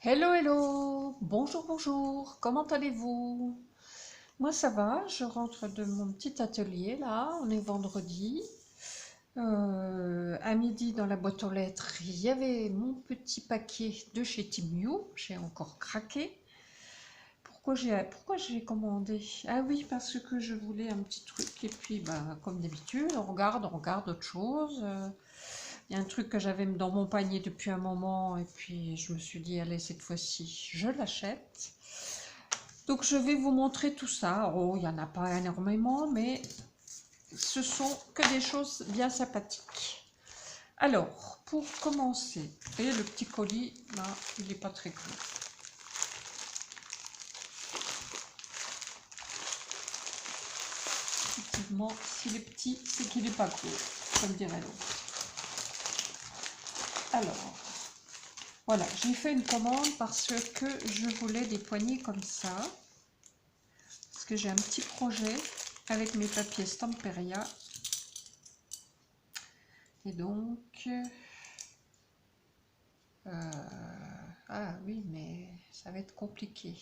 Hello, hello, bonjour, bonjour, comment allez-vous? Moi ça va, je rentre de mon petit atelier là, on est vendredi. À midi dans la boîte aux lettres, il y avait mon petit paquet de chez Temu, j'ai encore craqué. Pourquoi j'ai commandé? Ah oui, parce que je voulais un petit truc et puis bah, comme d'habitude, on regarde autre chose. Il y a un truc que j'avais dans mon panier depuis un moment et puis je me suis dit, allez, cette fois-ci, je l'achète. Donc je vais vous montrer tout ça. Oh, il n'y en a pas énormément, mais ce sont que des choses bien sympathiques. Alors, pour commencer, et le petit colis, là, il n'est pas très gros. Effectivement, s'il est petit, c'est qu'il n'est pas gros, comme dirait l'autre. Alors, voilà, j'ai fait une commande parce que je voulais des poignées comme ça. Parce que j'ai un petit projet avec mes papiers Stamperia. Et donc... ah oui, mais ça va être compliqué.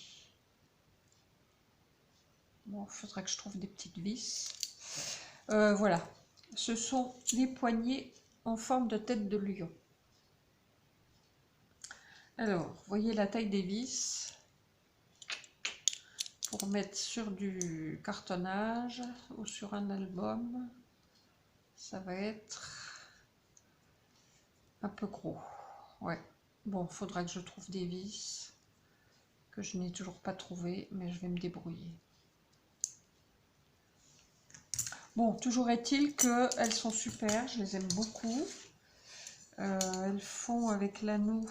Bon, il faudra que je trouve des petites vis. Voilà, ce sont des poignées en forme de tête de lion. Alors, voyez la taille des vis pour mettre sur du cartonnage ou sur un album. Ça va être un peu gros. Ouais. Bon, il faudra que je trouve des vis que je n'ai toujours pas trouvé, mais je vais me débrouiller. Bon, toujours est-il qu'elles sont super, je les aime beaucoup. Elles font avec l'anneau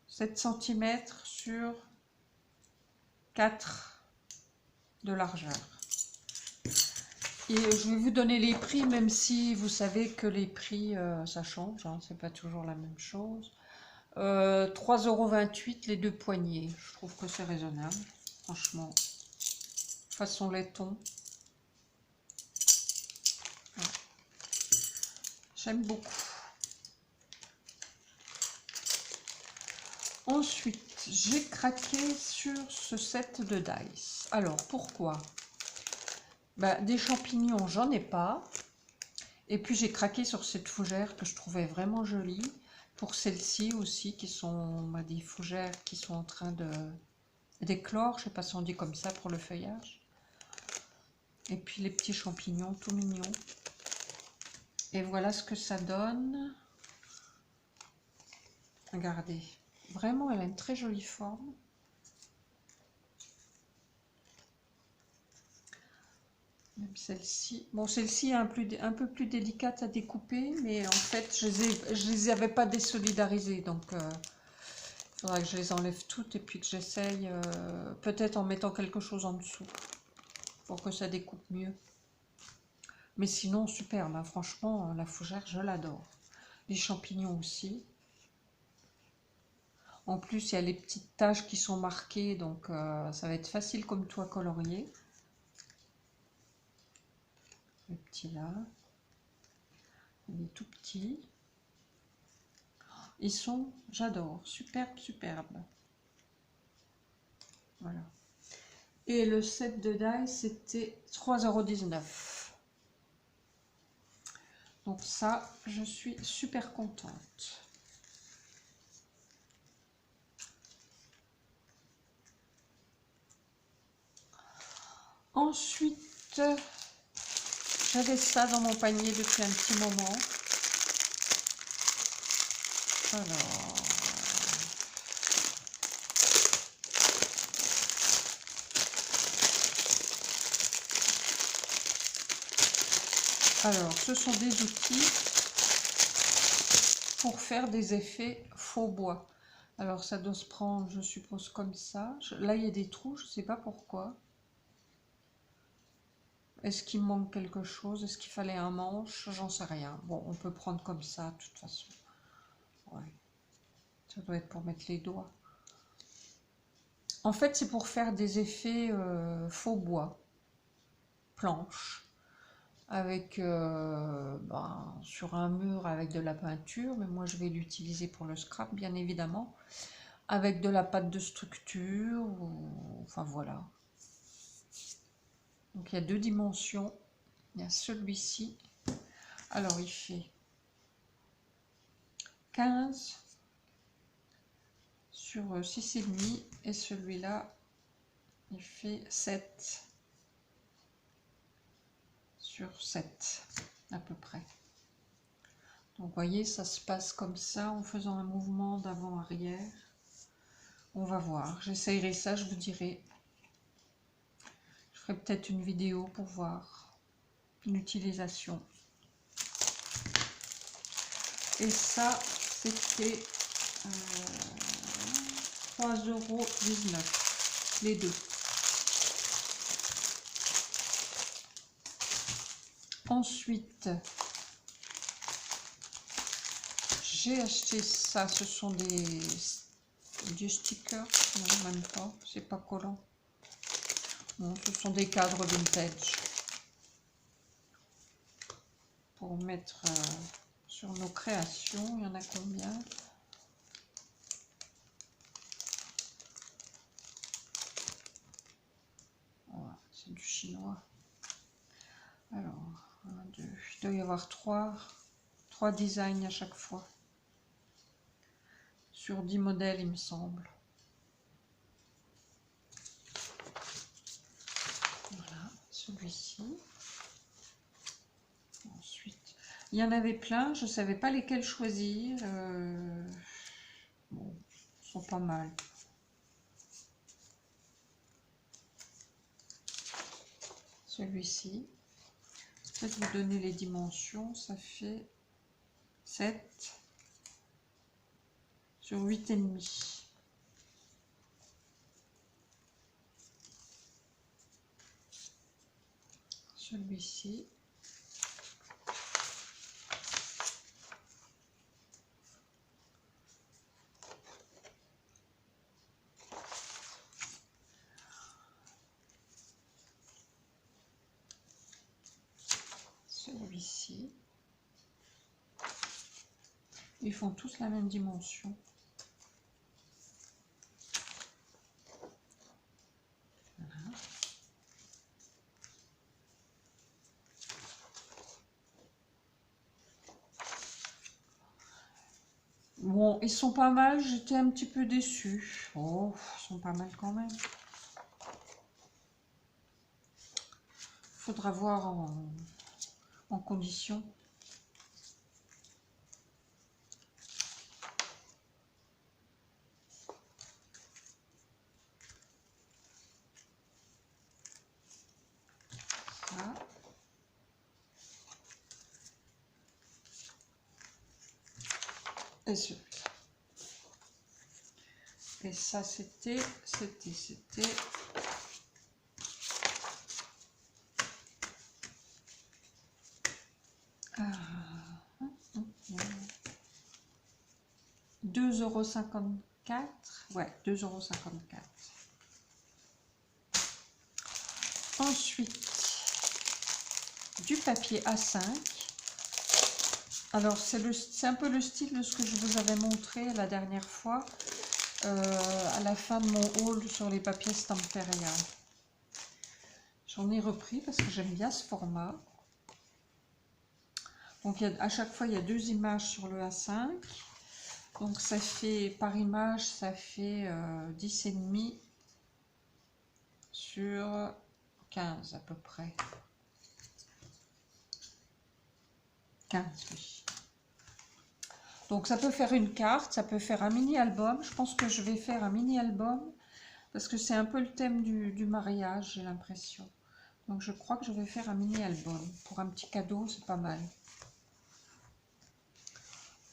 7 cm sur 4 de largeur. Et je vais vous donner les prix, même si vous savez que les prix, ça change, hein, c'est pas toujours la même chose. 3,28 € les deux poignées, je trouve que c'est raisonnable, franchement. Façon laiton. Ouais. J'aime beaucoup. Ensuite, j'ai craqué sur ce set de dice. Alors, pourquoi? Bah, des champignons, j'en ai pas. Et puis, j'ai craqué sur cette fougère que je trouvais vraiment jolie. Pour celles-ci aussi, qui sont des fougères qui sont en train d'éclore. Je sais pas si on dit comme ça pour le feuillage. Et puis, les petits champignons, tout mignons. Et voilà ce que ça donne. Regardez. Vraiment, elle a une très jolie forme. Même celle-ci. Bon, celle-ci est un peu plus délicate à découper, mais en fait, je les avais pas désolidarisées, donc il faudra que je les enlève toutes et puis que j'essaye, peut-être en mettant quelque chose en dessous, pour que ça découpe mieux. Mais sinon, superbe, hein, franchement, la fougère, je l'adore. Les champignons aussi. En plus, il y a les petites taches qui sont marquées, donc ça va être facile comme tout à colorier. Le petit là. Il est tout petit. Ils sont, j'adore, superbe, superbe. Voilà. Et le set de die, c'était 3,19 €. Donc ça, je suis super contente. Ensuite, j'avais ça dans mon panier depuis un petit moment. Alors, ce sont des outils pour faire des effets faux bois. Alors, ça doit se prendre, je suppose, comme ça. Là, il y a des trous, je ne sais pas pourquoi. Est-ce qu'il me manque quelque chose? Est-ce qu'il fallait un manche? J'en sais rien. Bon, on peut prendre comme ça, de toute façon. Ouais. Ça doit être pour mettre les doigts. En fait, c'est pour faire des effets faux bois. Planche. avec sur un mur avec de la peinture, mais moi je vais l'utiliser pour le scrap bien évidemment, avec de la pâte de structure, enfin voilà. Donc il y a deux dimensions, il y a celui-ci, alors il fait 15 sur 6,5 et celui-là il fait 7 sur 7 à peu près. Donc vous voyez, ça se passe comme ça en faisant un mouvement d'avant-arrière. On va voir, j'essayerai ça, je vous dirai. Je ferai peut-être une vidéo pour voir l'utilisation. Et ça, c'était 3,19 € les deux. Ensuite, j'ai acheté ça, ce sont des stickers, non même pas, c'est pas collant. Non, ce sont des cadres vintage pour mettre sur nos créations. Il y en a combien? Voilà, c'est du chinois. Alors, 1, 2, il doit y avoir 3 designs à chaque fois. Sur 10 modèles, il me semble. Voilà, celui-ci. Ensuite, il y en avait plein, je ne savais pas lesquels choisir. Bon, ils sont pas mal. Celui-ci. Peut-être vous donner les dimensions, ça fait 7 sur 8,5. Celui-ci. Celui-ci. Ils font tous la même dimension. Voilà. Bon, ils sont pas mal, j'étais un petit peu déçue. Oh, ils sont pas mal quand même. Faudra voir en condition. Ça. Et celui-là. Et ça, c'était... Ah, 2,54 €. Ouais, 2,54 €. Ensuite, du papier A5. Alors, c'est un peu le style de ce que je vous avais montré la dernière fois, à la fin de mon haul sur les papiers Stamperia. J'en ai repris parce que j'aime bien ce format. Donc, à chaque fois, il y a 2 images sur le A5. Donc, ça fait, par image, ça fait 10,5 sur 15 à peu près. 15, oui. Donc, ça peut faire une carte, ça peut faire un mini-album. Je pense que je vais faire un mini-album parce que c'est un peu le thème du mariage, j'ai l'impression. Donc, je crois que je vais faire un mini-album. Pour un petit cadeau, c'est pas mal.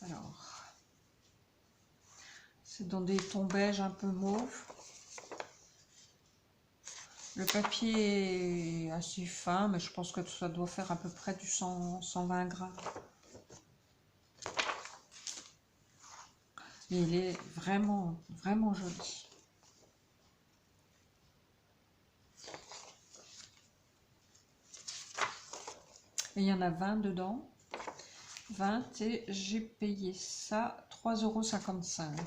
Alors, c'est dans des tons beige un peu mauve. Le papier est assez fin, mais je pense que ça doit faire à peu près du 120 grammes. Mais il est vraiment, vraiment joli. Et il y en a 20 dedans. 20 et j'ai payé ça 3,55 €.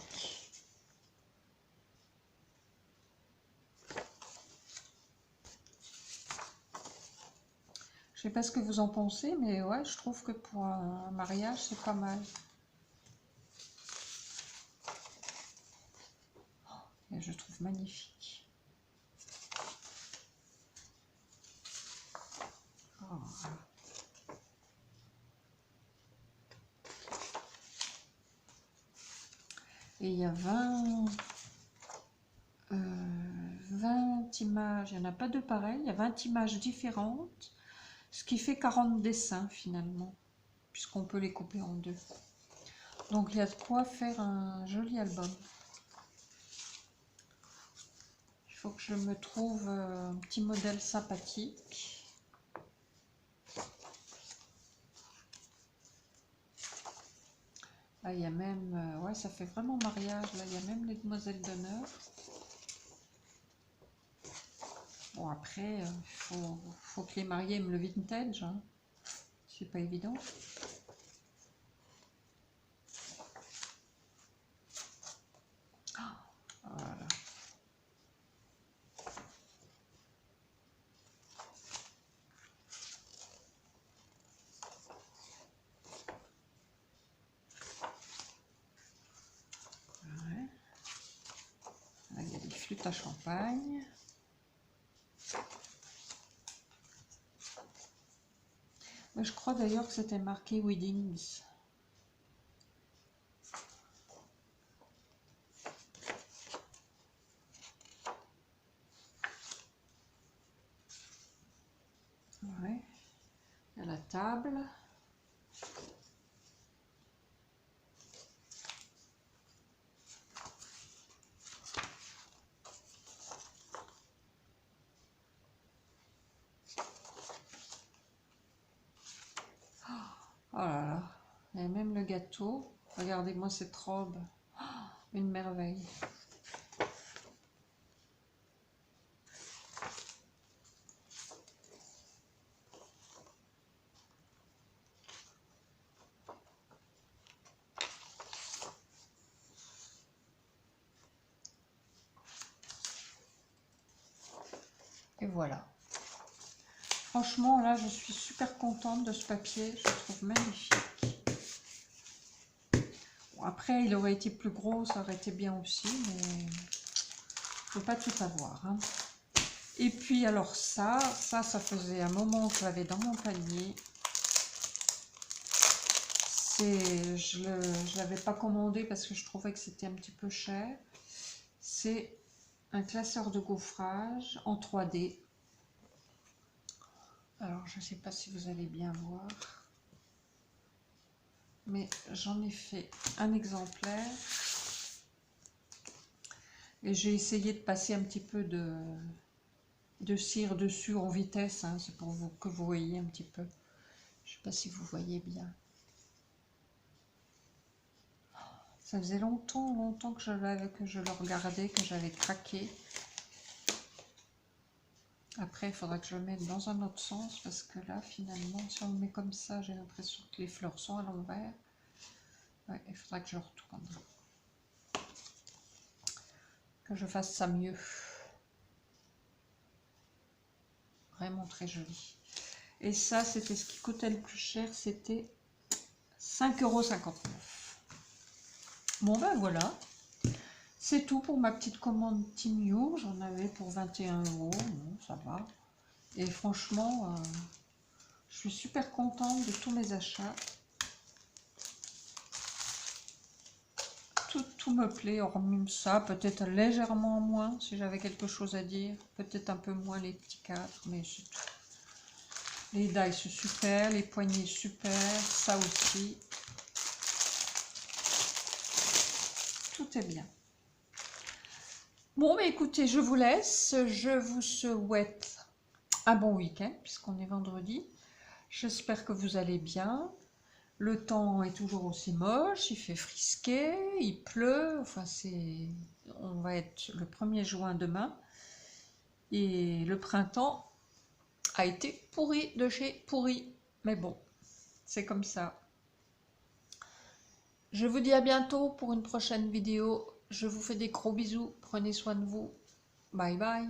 Je sais pas ce que vous en pensez, mais ouais, je trouve que pour un mariage, c'est pas mal. Et je trouve magnifique. Oh. Et il y a 20 images, il n'y en a pas deux pareilles, il y a 20 images différentes, ce qui fait 40 dessins finalement, puisqu'on peut les couper en deux. Donc il y a de quoi faire un joli album. Il faut que je me trouve un petit modèle sympathique. Là, il y a même, ouais, ça fait vraiment mariage, là, il y a même les demoiselles d'honneur. Bon, après, faut que les mariés aiment le vintage, hein. C'est pas évident. Voilà. Ouais. Là, il y a des flûtes à champagne. Je crois d'ailleurs que c'était marqué Weddings. Ouais. Il y a la table. Oh là là. Il y a même le gâteau. Regardez-moi cette robe. Une merveille. Et voilà. Franchement, là, je suis super contente de ce papier. Je le trouve magnifique. Bon, après, il aurait été plus gros, ça aurait été bien aussi, mais il ne faut pas tout avoir, hein. Et puis, alors ça faisait un moment que je l'avais dans mon panier. Je ne l'avais pas commandé parce que je trouvais que c'était un petit peu cher. C'est un classeur de gaufrage en 3D. Alors, je ne sais pas si vous allez bien voir, mais j'en ai fait un exemplaire. Et j'ai essayé de passer un petit peu de cire dessus en vitesse, hein, c'est pour que vous voyez un petit peu. Je ne sais pas si vous voyez bien. Ça faisait longtemps que je le regardais, que j'avais craqué. Après, il faudra que je le mette dans un autre sens, parce que là, finalement, si on le met comme ça, j'ai l'impression que les fleurs sont à l'envers. Ouais, il faudra que je retourne. Que je fasse ça mieux. Vraiment très joli. Et ça, c'était ce qui coûtait le plus cher, c'était 5,59 €. Bon ben voilà, c'est tout pour ma petite commande Team You. J'en avais pour 21 €, bon, ça va. Et franchement, je suis super contente de tous mes achats. Tout me plaît, hormis ça, peut-être légèrement moins si j'avais quelque chose à dire. Peut-être un peu moins les petits cadres, mais c'est tout. Les dies sont super, les poignées super, ça aussi. Tout est bien. Bon, mais écoutez, je vous laisse. Je vous souhaite un bon week-end, puisqu'on est vendredi. J'espère que vous allez bien. Le temps est toujours aussi moche, il fait frisquer, il pleut. Enfin, on va être le 1er juin demain. Et le printemps a été pourri de chez pourri. Mais bon, c'est comme ça. Je vous dis à bientôt pour une prochaine vidéo. Je vous fais des gros bisous. Prenez soin de vous. Bye bye.